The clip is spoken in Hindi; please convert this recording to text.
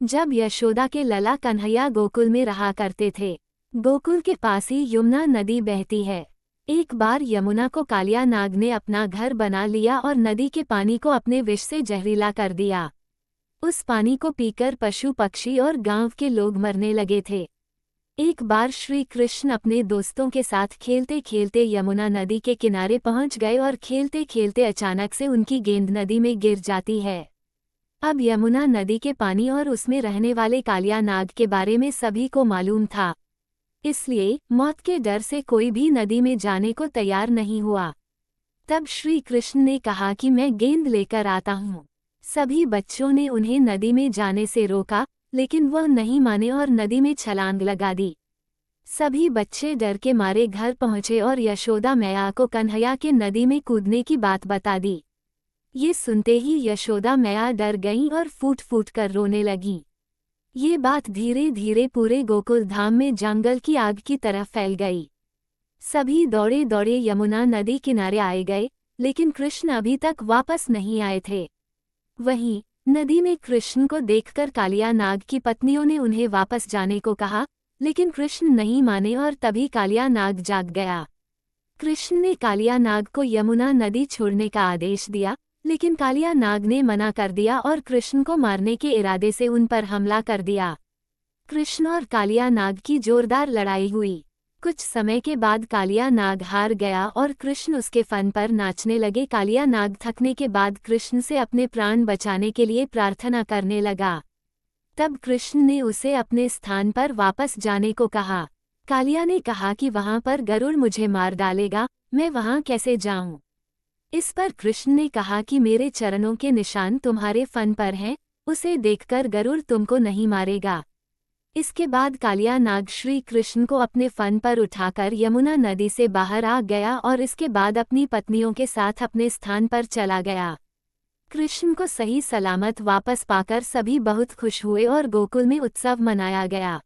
जब यशोदा के लला कन्हैया गोकुल में रहा करते थे। गोकुल के पास ही यमुना नदी बहती है। एक बार यमुना को कालिया नाग ने अपना घर बना लिया और नदी के पानी को अपने विष से जहरीला कर दिया। उस पानी को पीकर पशु पक्षी और गांव के लोग मरने लगे थे। एक बार श्री कृष्ण अपने दोस्तों के साथ खेलते खेलते यमुना नदी के किनारे पहुंच गए और खेलते खेलते अचानक से उनकी गेंद नदी में गिर जाती है। अब यमुना नदी के पानी और उसमें रहने वाले कालिया नाग के बारे में सभी को मालूम था, इसलिए मौत के डर से कोई भी नदी में जाने को तैयार नहीं हुआ। तब श्री कृष्ण ने कहा कि मैं गेंद लेकर आता हूँ। सभी बच्चों ने उन्हें नदी में जाने से रोका, लेकिन वह नहीं माने और नदी में छलांग लगा दी। सभी बच्चे डर के मारे घर पहुंचे और यशोदा मैया को कन्हैया के नदी में कूदने की बात बता दी। ये सुनते ही यशोदा मैया डर गईं और फूट फूट कर रोने लगीं। ये बात धीरे धीरे पूरे गोकुल धाम में जंगल की आग की तरह फैल गई। सभी दौड़े दौड़े यमुना नदी किनारे आए गए, लेकिन कृष्ण अभी तक वापस नहीं आए थे। वहीं नदी में कृष्ण को देखकर कालिया नाग की पत्नियों ने उन्हें वापस जाने को कहा, लेकिन कृष्ण नहीं माने और तभी कालिया नाग जाग गया। कृष्ण ने कालिया नाग को यमुना नदी छोड़ने का आदेश दिया, लेकिन कालिया नाग ने मना कर दिया और कृष्ण को मारने के इरादे से उन पर हमला कर दिया। कृष्ण और कालिया नाग की जोरदार लड़ाई हुई। कुछ समय के बाद कालिया नाग हार गया और कृष्ण उसके फन पर नाचने लगे। कालिया नाग थकने के बाद कृष्ण से अपने प्राण बचाने के लिए प्रार्थना करने लगा। तब कृष्ण ने उसे अपने स्थान पर वापस जाने को कहा। कालिया ने कहा कि वहां पर गरुड़ मुझे मार डालेगा, मैं वहां कैसे जाऊं? इस पर कृष्ण ने कहा कि मेरे चरणों के निशान तुम्हारे फन पर हैं, उसे देखकर गरुड़ तुमको नहीं मारेगा। इसके बाद कालिया नाग श्री कृष्ण को अपने फन पर उठाकर यमुना नदी से बाहर आ गया और इसके बाद अपनी पत्नियों के साथ अपने स्थान पर चला गया। कृष्ण को सही सलामत वापस पाकर सभी बहुत खुश हुए और गोकुल में उत्सव मनाया गया।